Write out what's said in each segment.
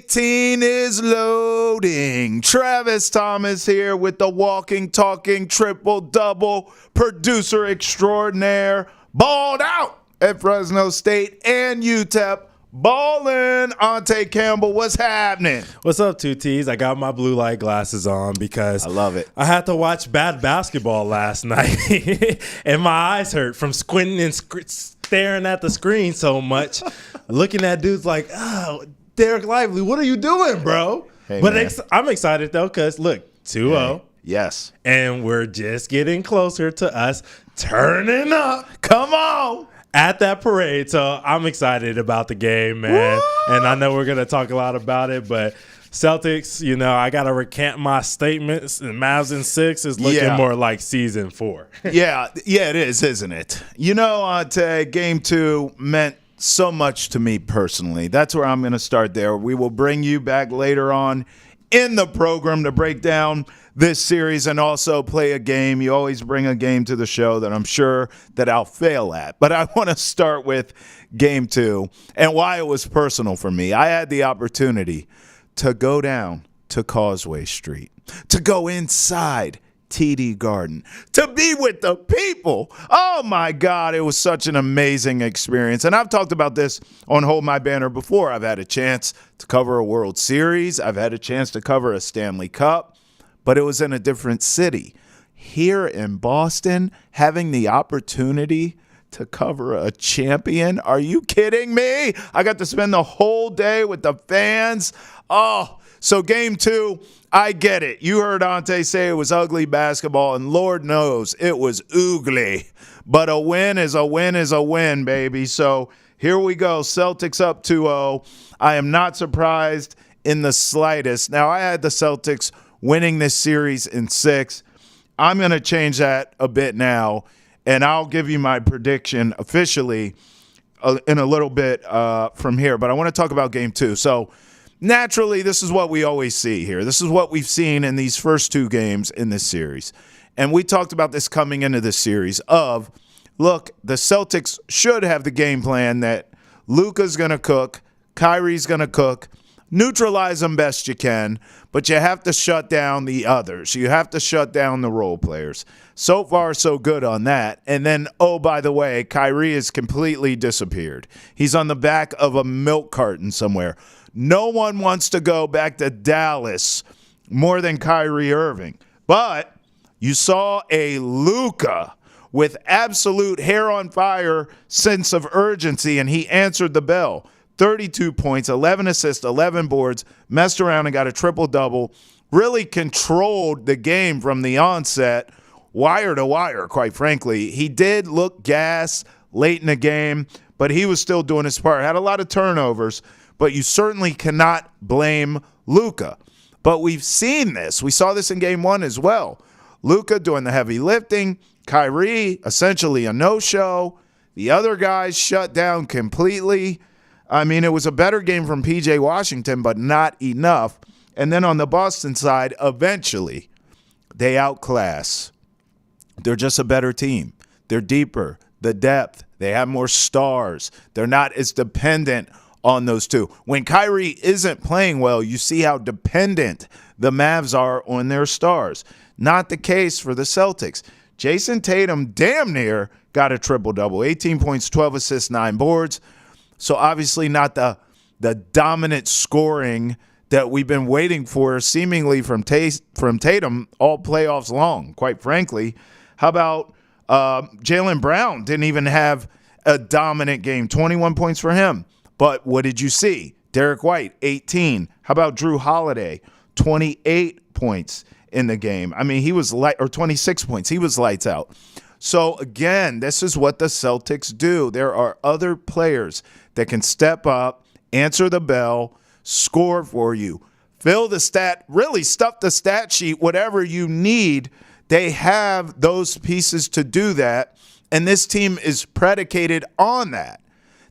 Ep.19 is loading. Travis Thomas here with the walking, talking, triple-double producer extraordinaire. Balled out at Fresno State and UTEP. Ballin', Ante Campbell, what's happening? What's up, 2Ts? I got my blue light glasses on because I love it. I had to watch bad basketball last night, and my eyes hurt from squinting and staring at the screen so much. Looking at dudes like, oh, Derek Lively, what are you doing, bro? Hey, but I'm excited, though, because, look, 2-0. Hey, yes. And we're just getting closer to us turning up. Come on. At that parade. So I'm excited about the game, man. Woo! And I know we're going to talk a lot about it, but Celtics, I got to recant my statements. And Mavs in 6 is looking more like season 4. Yeah, it is, isn't it? Game 2 meant so much to me personally. That's where I'm going to start there. We will bring you back later on in the program to break down this series and also play a game. You always bring a game to the show that I'm sure that I'll fail at. But I want to start with game 2 and why it was personal for me. I had the opportunity to go down to Causeway Street, to go inside TD Garden, to be with the people. Oh, my God, it was such an amazing experience. And I've talked about this on Hold My Banner before. I've had a chance to cover a World Series. I've had a chance to cover a Stanley Cup. But it was in a different city. Here in Boston, having the opportunity to cover a champion. Are you kidding me? I got to spend the whole day with the fans. Oh, so game 2, I get it. You heard Ante say it was ugly basketball, and Lord knows it was oogly. But a win is a win is a win, baby. So here we go. Celtics up 2-0. I am not surprised in the slightest. Now, I had the Celtics winning this series in 6. I'm going to change that a bit now, and I'll give you my prediction officially in a little bit from here. But I want to talk about game 2. So naturally, this is what we always see here. This is what we've seen in these first 2 games in this series. And we talked about this coming into this series of, look, the Celtics should have the game plan that Luka's going to cook, Kyrie's going to cook, neutralize them best you can, but you have to shut down the others. You have to shut down the role players. So far, so good on that. And then, oh, by the way, Kyrie has completely disappeared. He's on the back of a milk carton somewhere. No one wants to go back to Dallas more than Kyrie Irving. But you saw a Luka with absolute hair on fire sense of urgency, and he answered the bell. 32 points, 11 assists, 11 boards, messed around and got a triple-double, really controlled the game from the onset, wire to wire, quite frankly. He did look gas late in the game, but he was still doing his part. Had a lot of turnovers, but you certainly cannot blame Luka. But we've seen this. We saw this in game 1 as well. Luka doing the heavy lifting, Kyrie essentially a no-show, the other guys shut down completely. I mean, it was a better game from P.J. Washington, but not enough. And then on the Boston side, eventually, they outclass. They're just a better team. They're deeper, the depth. They have more stars. They're not as dependent on those two. When Kyrie isn't playing well, you see how dependent the Mavs are on their stars. Not the case for the Celtics. Jason Tatum damn near got a triple-double. 18 points, 12 assists, 9 boards. So obviously not the dominant scoring that we've been waiting for seemingly from Tatum all playoffs long, quite frankly. How about Jaylen Brown? Didn't even have a dominant game. 21 points for him. But what did you see? Derek White, 18. How about Drew Holiday? 28 points in the game. I mean, he was 26 points. He was lights out. So, again, this is what the Celtics do. There are other players that can step up, answer the bell, score for you, fill the stat, really stuff the stat sheet, whatever you need. They have those pieces to do that, and this team is predicated on that.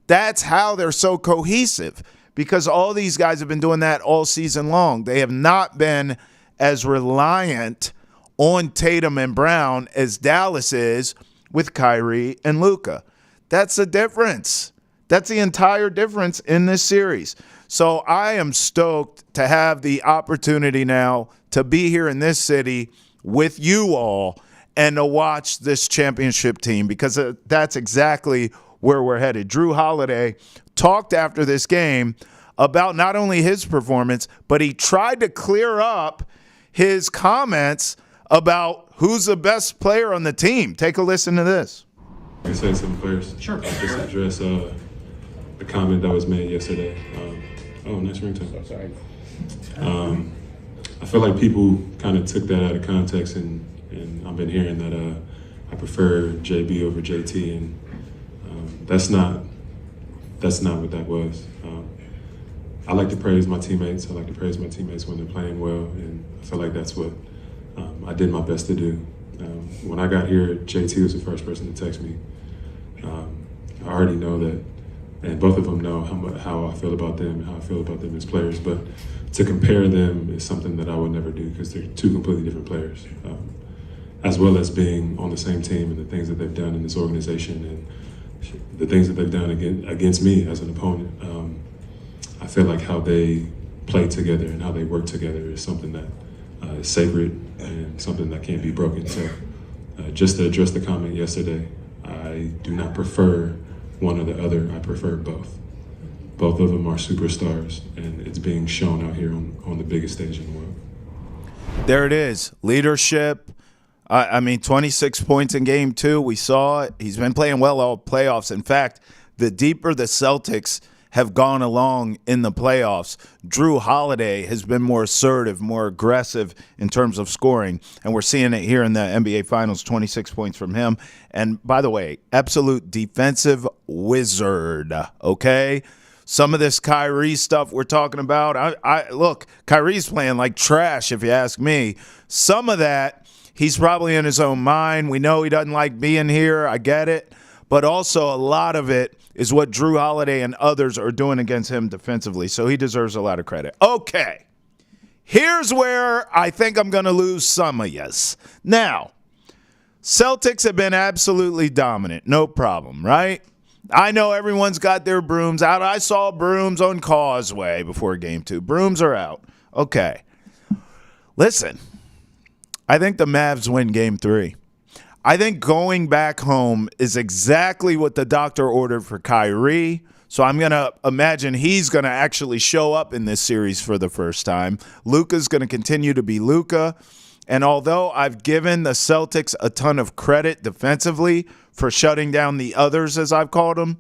That's how they're so cohesive, because all these guys have been doing that all season long. They have not been as reliant on Tatum and Brown as Dallas is with Kyrie and Luka. That's the difference. That's the entire difference in this series. So I am stoked to have the opportunity now to be here in this city with you all and to watch this championship team, because that's exactly where we're headed. Drew Holiday talked after this game about not only his performance, but he tried to clear up his comments about who's the best player on the team. Take a listen to this. I say something first. Sure. Just address the comment that was made yesterday. Nice ringtone. Sorry. I feel like people kind of took that out of context, and I've been hearing that I prefer JB over JT, and that's not what that was. I like to praise my teammates. I like to praise my teammates when they're playing well, and I feel like that's what I did my best to do. When I got here, JT was the first person to text me. I already know that, and both of them know how I feel about them and how I feel about them as players. But to compare them is something that I would never do, because they're two completely different players. As well as being on the same team and the things that they've done in this organization and the things that they've done against me as an opponent. I feel like how they play together and how they work together is something that is sacred and something that can't be broken. So just to address the comment yesterday, I do not prefer one or the other. I prefer both. Both of them are superstars, and it's being shown out here on the biggest stage in the world. There it is. Leadership. 26 points in game 2. We saw it. He's been playing well all playoffs. In fact, the deeper the Celtics have gone along in the playoffs, Drew Holiday has been more assertive, more aggressive in terms of scoring, and we're seeing it here in the NBA Finals, 26 points from him. And by the way, absolute defensive wizard, okay? Some of this Kyrie stuff we're talking about, look, Kyrie's playing like trash if you ask me. Some of that, he's probably in his own mind. We know he doesn't like being here. I get it. But also a lot of it is what Drew Holiday and others are doing against him defensively. So he deserves a lot of credit. Okay. Here's where I think I'm going to lose some of yous. Now, Celtics have been absolutely dominant. No problem, right? I know everyone's got their brooms out. I saw brooms on Causeway before game 2. Brooms are out. Okay. Listen, I think the Mavs win game 3. I think going back home is exactly what the doctor ordered for Kyrie. So I'm going to imagine he's going to actually show up in this series for the first time. Luka's going to continue to be Luka. And although I've given the Celtics a ton of credit defensively for shutting down the others, as I've called them,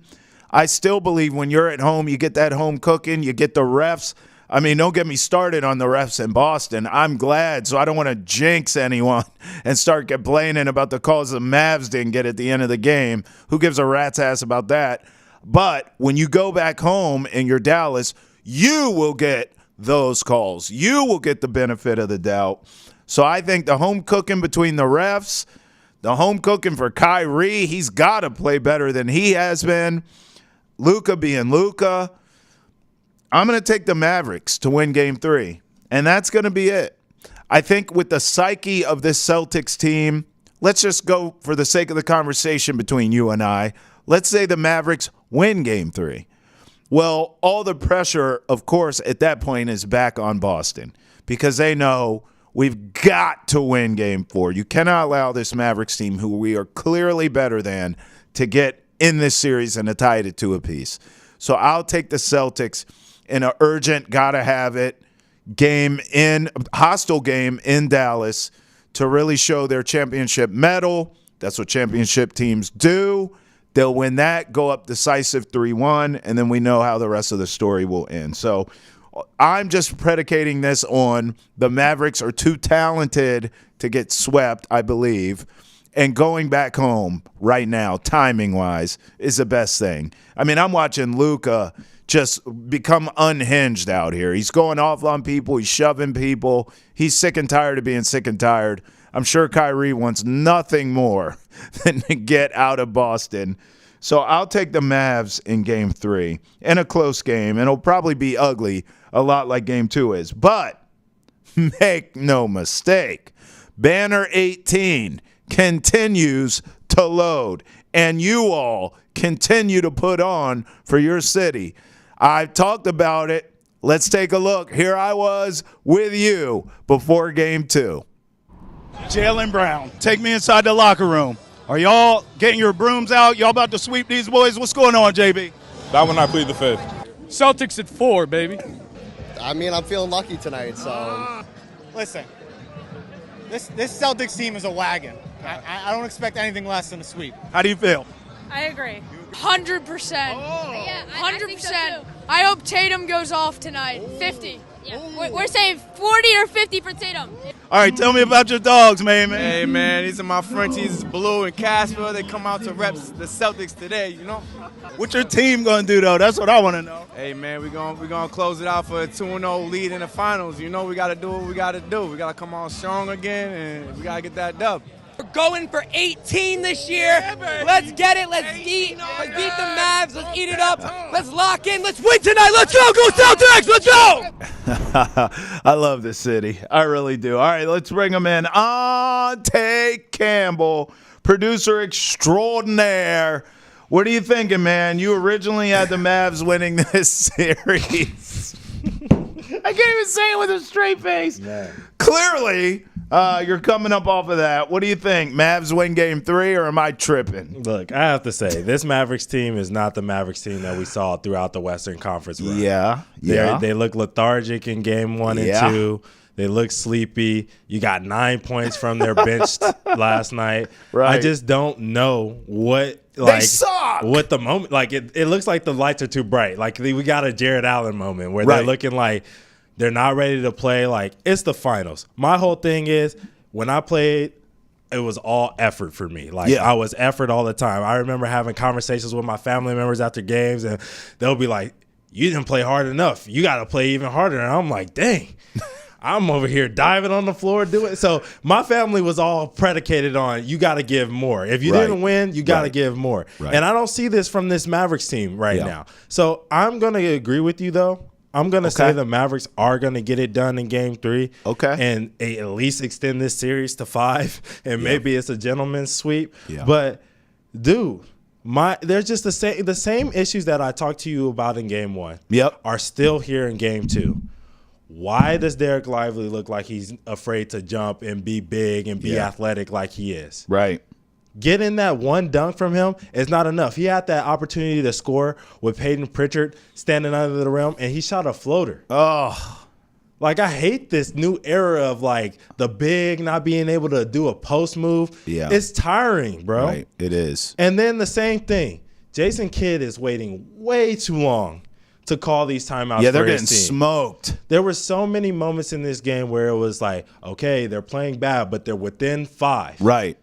I still believe when you're at home, you get that home cooking, you get the refs. I mean, don't get me started on the refs in Boston. I'm glad, so I don't want to jinx anyone and start complaining about the calls the Mavs didn't get at the end of the game. Who gives a rat's ass about that? But when you go back home and you're Dallas, you will get those calls. You will get the benefit of the doubt. So I think the home cooking between the refs, the home cooking for Kyrie, he's got to play better than he has been. Luka being Luka. I'm going to take the Mavericks to win game 3, and that's going to be it. I think with the psyche of this Celtics team, let's just go for the sake of the conversation between you and I. Let's say the Mavericks win game 3. Well, all the pressure, of course, at that point is back on Boston because they know we've got to win game 4. You cannot allow this Mavericks team, who we are clearly better than, to get in this series and to tie it to a piece. So I'll take the Celtics in an urgent, gotta have it hostile game in Dallas to really show their championship medal. That's what championship teams do. They'll win that, go up decisive 3-1, and then we know how the rest of the story will end. So I'm just predicating this on the Mavericks are too talented to get swept, I believe. And going back home right now, timing-wise, is the best thing. I mean, I'm watching Luka just become unhinged out here. He's going off on people. He's shoving people. He's sick and tired of being sick and tired. I'm sure Kyrie wants nothing more than to get out of Boston. So I'll take the Mavs in game 3 in a close game. And it'll probably be ugly, a lot like game 2 is. But make no mistake, Banner 18 continues to load, and you all continue to put on for your city. I've talked about it. Let's take a look. Here I was with you before game 2. Jaylen Brown, take me inside the locker room. Are y'all getting your brooms out? Y'all about to sweep these boys? What's going on, JB? That one I plead the fifth. Celtics at 4, baby. I mean, I'm feeling lucky tonight, so. Listen, this Celtics team is a wagon. I don't expect anything less than a sweep. How do you feel? I agree. 100%. Yeah, I think so 100%. too. I hope Tatum goes off tonight. 50. Yeah. We're saying 40 or 50 for Tatum. All right, tell me about your dogs, man. Hey, man, these are my Frenchies, Blue and Cashville. They come out to rep the Celtics today, you know? What your team going to do, though? That's what I want to know. Hey, man, we're gonna close it out for a 2-0 lead in the finals. You know we got to do what we got to do. We got to come on strong again, and we got to get that dub. We're going for 18 this year. Let's get it. Let's beat the Mavs. Let's eat it up. Let's lock in. Let's win tonight. Let's go. Go Celtics. Let's go. I love this city. I really do. All right, let's bring him in. Ante Campbell, producer extraordinaire. What are you thinking, man? You originally had the Mavs winning this series. I can't even say it with a straight face. Man. Clearly, you're coming up off of that. What do you think? Mavs win game 3, or am I tripping? Look, I have to say, this Mavericks team is not the Mavericks team that we saw throughout the Western Conference run. Yeah. They look lethargic in game 1 and 2. They look sleepy. You got 9 points from their bench last night. Right. I just don't know what they suck. What the moment, like it looks like the lights are too bright. Like we got a Jared Allen moment where they're looking like they're not ready to play. Like, it's the finals. My whole thing is, when I played, it was all effort for me. Like, I was effort all the time. I remember having conversations with my family members after games, and they'll be like, you didn't play hard enough. You got to play even harder. And I'm like, dang. I'm over here diving on the floor doing it. So my family was all predicated on you got to give more. If you didn't win, you got to give more. Right. And I don't see this from this Mavericks team right now. So I'm going to agree with you, though. I'm going to say the Mavericks are going to get it done in game 3. Okay. And at least extend this series to 5. And maybe it's a gentleman's sweep. Yeah. But, dude, there's just the same issues that I talked to you about in game 1 are still here in game 2. Why does Derek Lively look like he's afraid to jump and be big and be athletic like he is? Right. Getting that one dunk from him is not enough. He had that opportunity to score with Peyton Pritchard standing under the rim, and he shot a floater. Oh. Like, I hate this new era of, like, the big not being able to do a post move. Yeah. It's tiring, bro. Right. It is. And then the same thing. Jason Kidd is waiting way too long to call these timeouts. Yeah, they're getting smoked. There were so many moments in this game where it was like, okay, they're playing bad, but they're within 5. Right.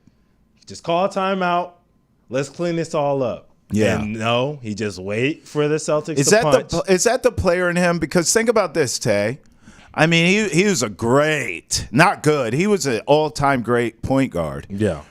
Just call a timeout. Let's clean this all up. Yeah. And no, he just wait for the Celtics to punch. Is that the player in him? Because think about this, Tay. I mean, he was a great, not good. He was an all-time great point guard. Yeah.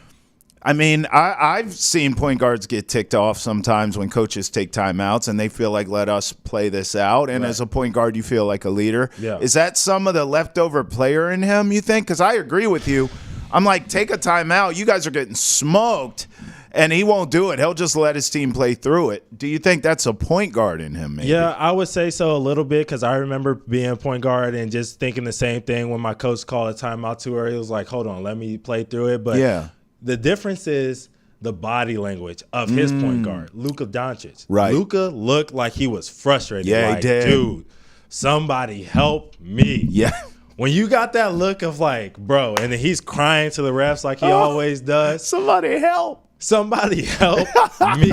I mean, I've seen point guards get ticked off sometimes when coaches take timeouts and they feel like, let us play this out. And as a point guard, you feel like a leader. Yeah. Is that some of the leftover player in him, you think? Because I agree with you. I'm like, take a timeout. You guys are getting smoked. And he won't do it. He'll just let his team play through it. Do you think that's a point guard in him, maybe? Yeah, I would say so a little bit because I remember being a point guard and just thinking the same thing when my coach called a timeout too early. He was like, hold on, let me play through it. But the difference is the body language of his point guard, Luka Doncic. Right. Luka looked like he was frustrated. Yeah, like, he did. Dude, somebody help me. Yeah. When you got that look of like, bro, and then he's crying to the refs like he always does. Somebody help. Somebody help me.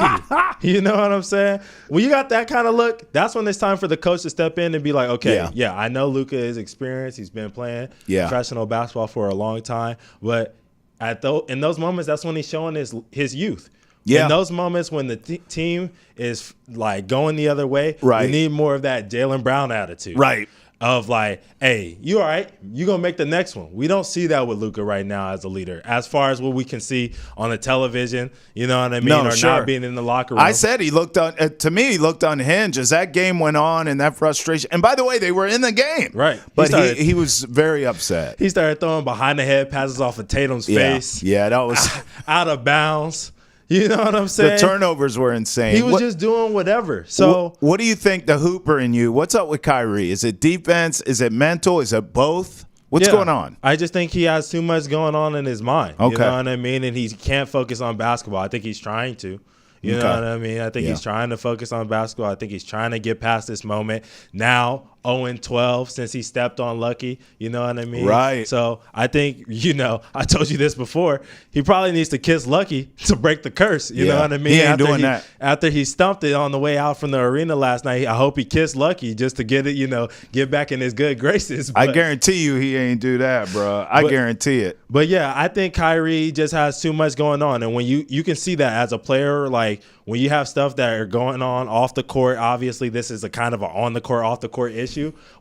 You know what I'm saying? When you got that kind of look, that's when it's time for the coach to step in and be like, okay, yeah I know Luka is experienced. He's been playing professional basketball for a long time. But in those moments, that's when he's showing his youth. Yeah. In those moments when the team is like going the other way, we need more of that Jaylen Brown attitude. Right. Of like, hey, you all right? You going to make the next one. We don't see that with Luka right now as a leader. As far as what we can see on the television, you know what I mean? Not being in the locker room. I said he looked to me, he looked unhinged as that game went on and that frustration. And by the way, they were in the game. Right. But he was very upset. He started throwing behind the head passes off of Tatum's face. Yeah, that was out of bounds. You know what I'm saying? The turnovers were insane. He was just doing whatever. So what do you think, the hooper in you? What's up with Kyrie? Is it defense? Is it mental? Is it both? What's going on? I just think he has too much going on in his mind. Okay. You know what I mean? And he can't focus on basketball. I think he's trying to. You know what I mean? I think he's trying to focus on basketball. I think he's trying to get past this moment. Now, 0-12 since he stepped on Lucky. You know what I mean? Right. So I think, I told you this before. He probably needs to kiss Lucky to break the curse. You know what I mean? He ain't doing that. After he stumped it on the way out from the arena last night, I hope he kissed Lucky just to get it, get back in his good graces. I guarantee you he ain't do that, bro. I guarantee it. But yeah, I think Kyrie just has too much going on. And when you can see that as a player, like when you have stuff that are going on off the court, obviously this is a kind of an on the court, off the court issue.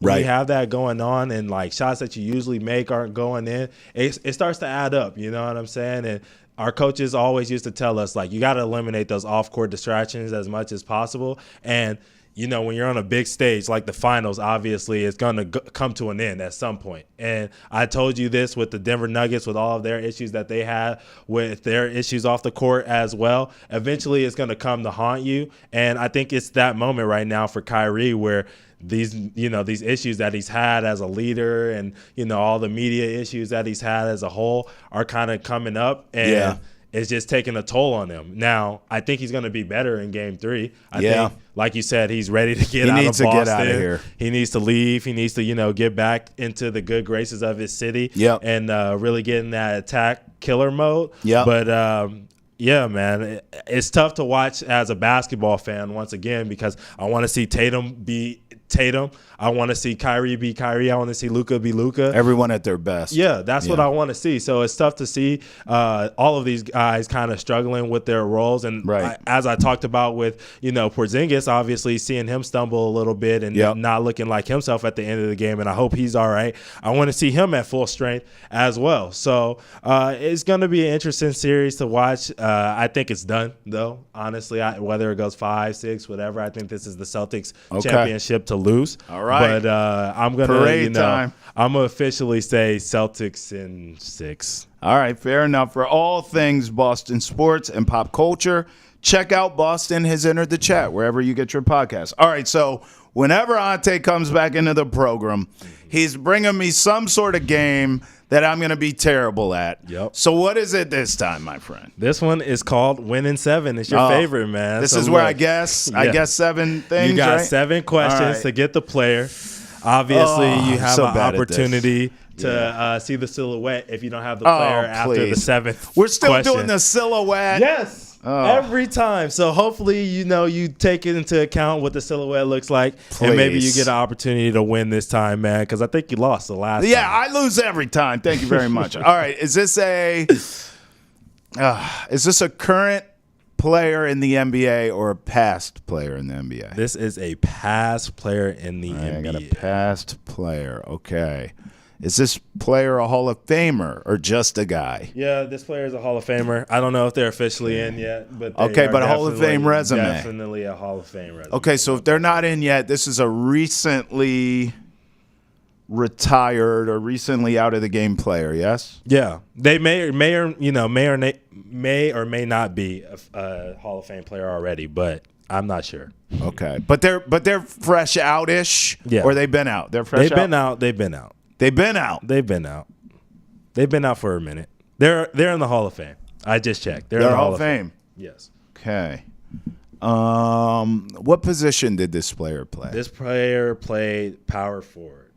When you have that going on and like shots that you usually make aren't going in, it starts to add up. You know what I'm saying? And our coaches always used to tell us, like, you got to eliminate those off-court distractions as much as possible. And when you're on a big stage like the finals, obviously it's going to come to an end at some point. And I told you this with the Denver Nuggets, with all of their issues that they had with their issues off the court as well. Eventually it's going to come to haunt you. And I think it's that moment right now for Kyrie where these issues that he's had as a leader and, all the media issues that he's had as a whole are kind of coming up. And it's just taking a toll on him. Now, I think he's going to be better in Game 3. I think, like you said, he's ready to get out of Boston. Get out of here. He needs to leave. He needs to, get back into the good graces of his city and really get in that attack killer mode. But, yeah, man, it's tough to watch as a basketball fan once again because I want to see Tatum be Tatum. I want to see Kyrie be Kyrie. I want to see Luka be Luka. Everyone at their best. Yeah, that's what I want to see. So it's tough to see all of these guys kind of struggling with their roles. And as I talked about with, Porzingis, obviously seeing him stumble a little bit and not looking like himself at the end of the game. And I hope he's all right. I want to see him at full strength as well. So it's going to be an interesting series to watch. I think it's done, though, honestly. Whether it goes 5, 6, whatever, I think this is the Celtics championship to lose. All right. But I'm going to, I'm going to officially say Celtics in 6. All right, fair enough. For all things Boston sports and pop culture, check out Boston Has Entered the Chat, wherever you get your podcast. All right, so whenever Ante comes back into the program, he's bringing me some sort of game that I'm going to be terrible at. Yep. So what is it this time, my friend? This one is called Winning 7. It's your favorite, man. This is where I guess 7 things, You got right? 7 questions to get the player. Obviously, you have an opportunity to see the silhouette if you don't have the player after the 7th We're still question. doing the silhouette. Yes. Every time. So hopefully, you take it into account what the silhouette looks like. And maybe you get an opportunity to win this time, man, because I think you lost the last time. Yeah, I lose every time. Thank you very much. All right. Is this a current player in the NBA or a past player in the NBA? This is a past player in the NBA. I got a past player. Okay. Is this player a Hall of Famer or just a guy? Yeah, this player is a Hall of Famer. I don't know if they're officially in yet, but but a Hall of Fame resume. Definitely a Hall of Fame resume. Okay, so if they're not in yet, this is a recently retired or recently out of the game player. Yes. Yeah, they may or may not be a Hall of Fame player already, but I'm not sure. Okay, but they're fresh out-ish. Yeah, or they've been out. They're fresh. They've been out. They've been out. They've been out. They've been out. They've been out for a minute. They're in the Hall of Fame. I just checked. They're in the Hall of Fame. Yes. Okay. What position did this player play? This player played power forward.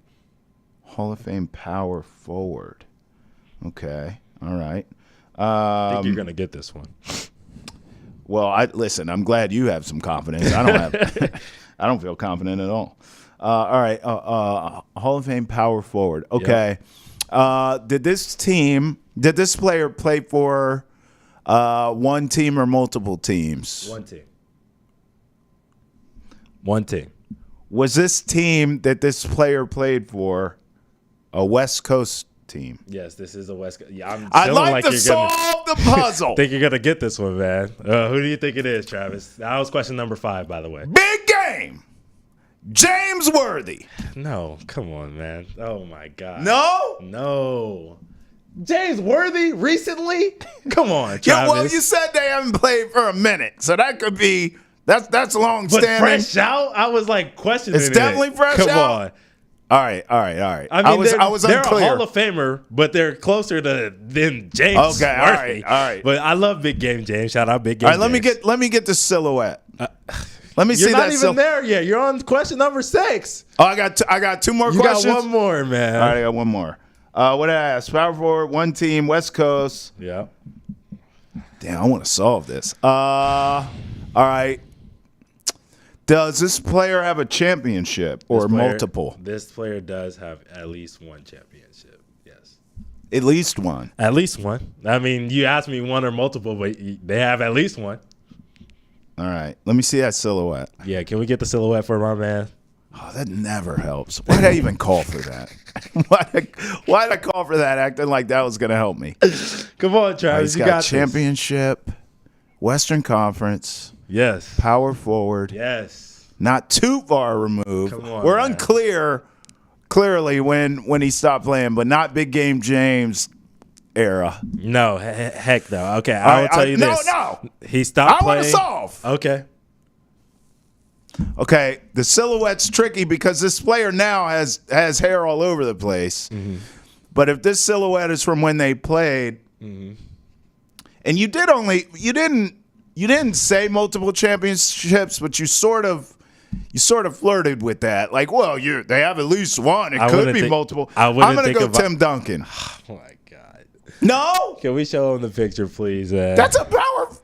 Hall of Fame power forward. Okay. All right. I think you're gonna get this one. Well, listen. I'm glad you have some confidence. I don't have. I don't feel confident at all. All right. Hall of Fame power forward. Okay. Yep. Did this player play for one team or multiple teams? One team. Was this team that this player played for a West Coast team? Yes, this is a West Coast. Yeah, I'd like to solve the puzzle. I think you're going to get this one, man. Who do you think it is, Travis? That was question number 5, by the way. Big game. James Worthy. No, come on, man. Oh, my God. No? No. James Worthy recently? Come on, Travis. Yeah, well, you said they haven't played for a minute, so that could be that's long but standing. fresh out? I was like questioning It's definitely fresh Come out? on. All right. I mean, I was they're unclear. a Hall of Famer, but they're closer than James. Okay, Worthy. all right. But I love Big Game James. Shout out Big Game. All right, James. let me get the silhouette. Let me You're see not that. even there yet. You're on question number 6. Oh, I got 2 more You questions. got one more, man. All right, I got one more. What did I ask? Power forward, one team, West Coast. Yeah. Damn, I want to solve this. All right. Does this player have a championship or multiple? This player does have at least one championship. Yes. At least one. At least one. I mean, you asked me one or multiple, but they have at least one. All right. Let me see that silhouette. Yeah, can we get the silhouette for my man? Oh, that never helps. Why did I even call for that? Why did I call for that acting like that was going to help me? Come on, Travis. He's You got got championship, Western Conference, Yes. power forward. Yes. Not too far removed. Come on, We're man. unclear clearly when he stopped playing, but not Big Game James era. No, heck no. Okay, I will tell you this. No. He stopped I want playing. to solve. Okay. Okay, the silhouette's tricky because this player now has hair all over the place. Mm-hmm. But if this silhouette is from when they played, Mm-hmm. and you didn't say multiple championships, but you sort of flirted with that. Like, well, they have at least one. It I could wouldn't be think- multiple. I wouldn't I'm gonna think go about- Tim Duncan. Oh my God. No, Can we show him the picture, please? that's a power.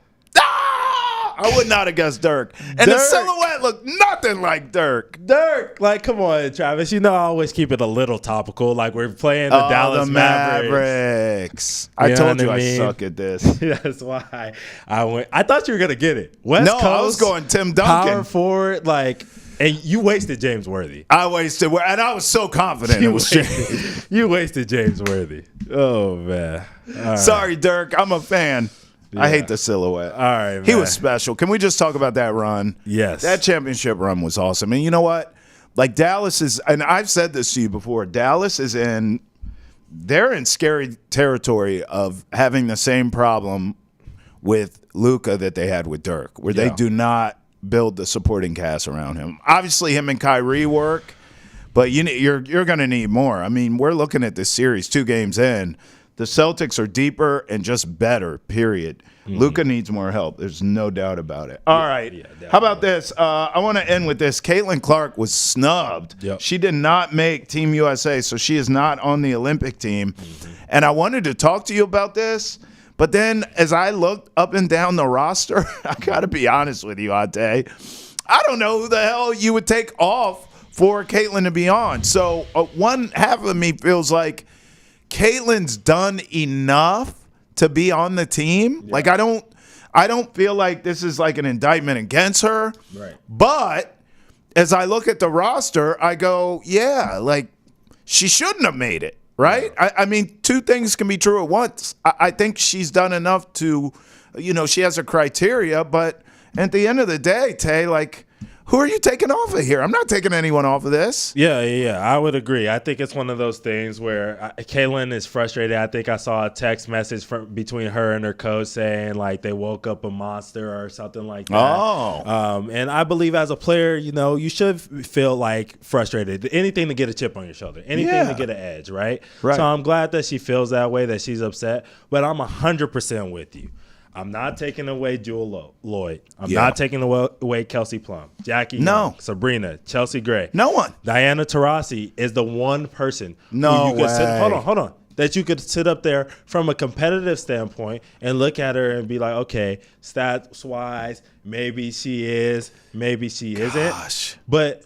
I would not have guessed Dirk. And the Dirk. silhouette looked nothing like Dirk. Dirk. Like, come on, Travis. You know I always keep it a little topical. Like we're playing the Dallas the Mavericks. Mavericks. I You know told what you I I mean? suck at this. That's why I went. I thought you were gonna get it. West No, Coast, I was going Tim Duncan. power forward, like, and you wasted James Worthy. I wasted, and I was so confident it was James. You wasted James Worthy. Oh man. All right. Sorry, Dirk. I'm a fan. I hate the silhouette. All right, man. He was special. Can we just talk about that run? Yes. That championship run was awesome. And you know what? Like Dallas is, and I've said this to you before, Dallas is they're in scary territory of having the same problem with Luka that they had with Dirk, where they do not build the supporting cast around him. Obviously, him and Kyrie work, but you're going to need more. I mean, we're looking at this series 2 games in. The Celtics are deeper and just better, period. Luka needs more help. There's no doubt about it. All right. How about this? I want to end with this. Caitlin Clark was snubbed. Yep. She did not make Team USA, so she is not on the Olympic team. And I wanted to talk to you about this, but then as I looked up and down the roster, I got to be honest with you, Ate. I don't know who the hell you would take off for Caitlin to be on. So one half of me feels like Caitlin's done enough to be on the team. Yeah. Like I don't feel like this is like an indictment against her. Right. But as I look at the roster, I go, yeah, like she shouldn't have made it. Right? Yeah. I mean, 2 things can be true at once. I think she's done enough to, she has her criteria, but at the end of the day, Tay, like, who are you taking off of here? I'm not taking anyone off of this. Yeah, I would agree. I think it's one of those things where Caitlin is frustrated. I think I saw a text message between her and her coach saying, like, they woke up a monster or something like that. Oh. And I believe as a player, you should feel, like, frustrated. Anything to get a chip on your shoulder. Anything to get an edge, right? So I'm glad that she feels that way, that she's upset. But I'm 100% with you. I'm not taking away Jewel Lloyd. I'm not taking away Kelsey Plum, Jackie Young, Sabrina, Chelsea Gray. No one. Diana Taurasi is the one person no who you could way. Hold on. That you could sit up there from a competitive standpoint and look at her and be like, okay, stats-wise, maybe she is, maybe she isn't. But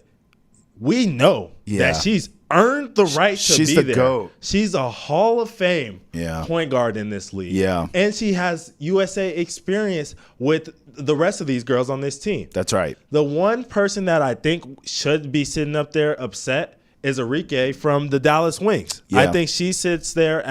we know that she's earned the right to be there. GOAT. She's a Hall of Fame point guard in this league. Yeah. And she has USA experience with the rest of these girls on this team. That's right. The one person that I think should be sitting up there upset is Arike from the Dallas Wings. Yeah. I think she sits there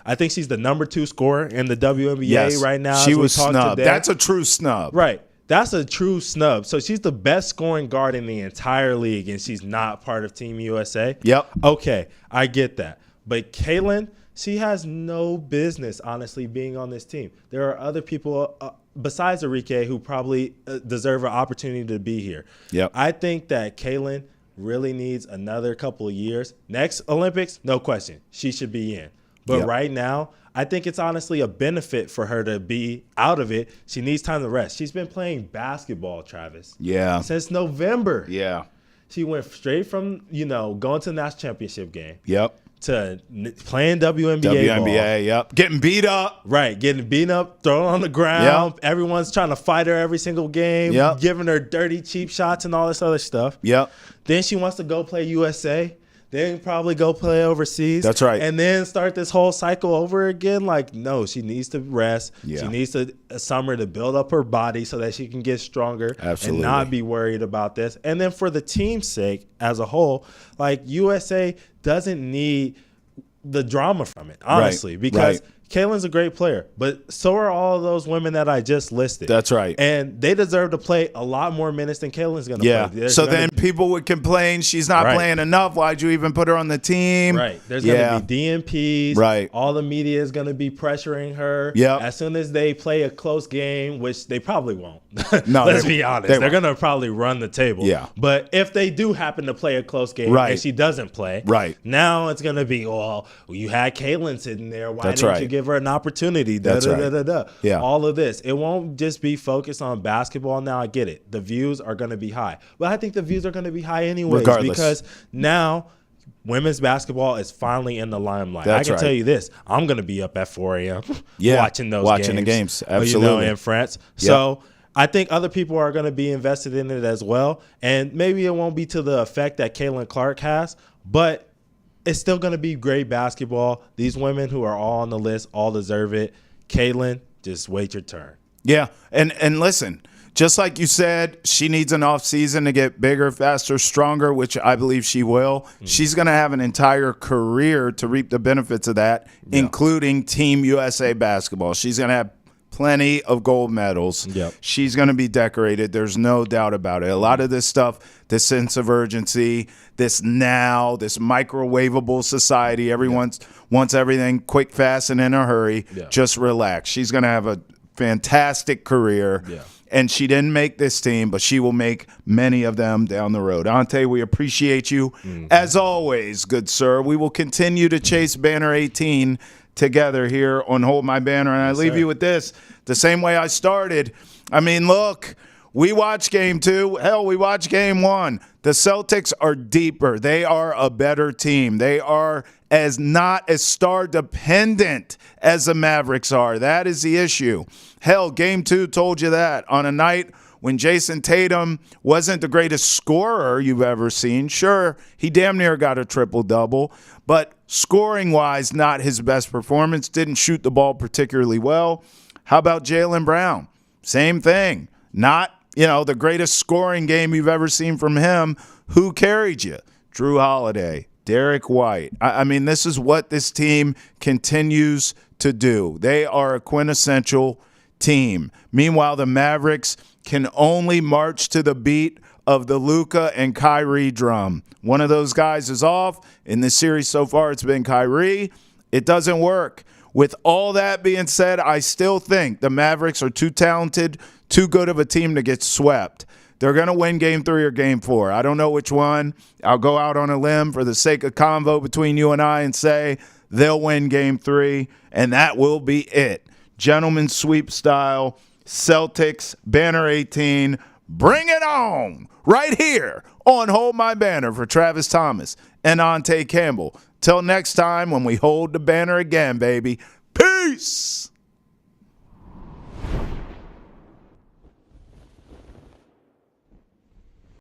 I think she's the number 2 scorer in the WNBA right now. She was snubbed. That's a true snub. Right. That's a true snub. So she's the best scoring guard in the entire league, and she's not part of Team USA. Yep. Okay, I get that. But Caitlin, She has no business, honestly, being on this team. There are other people besides Arike who probably deserve an opportunity to be here. Yep. I think that Kaylin really needs another couple of years. Next Olympics, no question, she should be in. But right now, I think it's honestly a benefit for her to be out of it. She needs time to rest. She's been playing basketball, Travis. Yeah. Since November. Yeah. She went straight from, going to the national championship game. Yep. To playing WNBA ball. Yep. Getting beat up. Right, getting beaten up, thrown on the ground. Yep. Everyone's trying to fight her every single game. Yep. Giving her dirty, cheap shots and all this other stuff. Yep. Then she wants to go play USA. Then probably go play overseas. That's right. And then start this whole cycle over again. Like, no, she needs to rest. Yeah. She needs a summer to build up her body so that she can get stronger. Absolutely. And not be worried about this. And then for the team's sake as a whole, like USA doesn't need the drama from it, honestly, because Kaylin's a great player, but so are all of those women that I just listed. That's right. And they deserve to play a lot more minutes than Kaylin's going to play. So then people would complain she's not playing enough. Why'd you even put her on the team? Right. There's going to be DMPs. Right. All the media is going to be pressuring her. Yeah. As soon as they play a close game, which they probably won't. No, Let's be honest. They're won't. going to probably run the table. Yeah. But if they do happen to play a close game and she doesn't play, now it's going to be, well, you had Kaylin sitting there. Why didn't you give her an opportunity? Yeah. All of this. It won't just be focused on basketball now. I get it. The views are going to be high. But I think the views are going to be high anyways. Regardless. Because now women's basketball is finally in the limelight. That's I can tell you this. I'm going to be up at 4 a.m. watching the games. Absolutely. In France. So I think other people are going to be invested in it as well. And maybe it won't be to the effect that Caitlin Clark has, but it's still going to be great basketball. These women who are all on the list all deserve it. Caitlin, just wait your turn. Yeah, and listen, just like you said, she needs an off season to get bigger, faster, stronger, which I believe she will. She's going to have an entire career to reap the benefits of that, including Team USA basketball. She's going to have plenty of gold medals. She's going to be decorated. There's no doubt about it. A lot of this stuff, this sense of urgency, this microwavable society, everyone wants everything quick, fast, and in a hurry. Just relax. She's going to have a fantastic career. And she didn't make this team, but she will make many of them down the road. Ante, we appreciate you. As always, good sir, we will continue to chase Banner 18 together here on Hold My Banner. And I leave you with this, the same way I started. I mean, look, we watched game 2. Hell, we watched game 1. The Celtics are deeper. They are a better team. They are not as star dependent as the Mavericks are. That is the issue. Hell, game 2 told you that. On a night when Jason Tatum wasn't the greatest scorer you've ever seen, sure, he damn near got a triple-double, but scoring-wise, not his best performance. Didn't shoot the ball particularly well. How about Jaylen Brown? Same thing. Not, the greatest scoring game you've ever seen from him. Who carried you? Drew Holiday, Derek White. I mean, this is what this team continues to do. They are a quintessential team. Meanwhile, the Mavericks can only march to the beat of the Luka and Kyrie drum. One of those guys is off. In this series so far, it's been Kyrie. It doesn't work. With all that being said, I still think the Mavericks are too talented, too good of a team to get swept. They're going to win game 3 or game 4. I don't know which one. I'll go out on a limb for the sake of convo between you and I and say they'll win game 3, and that will be it. Gentleman's sweep style, Celtics, Banner 18. Bring it on right here on Hold My Banner for Travis Thomas and Ante Campbell. Till next time when we hold the banner again, baby. Peace.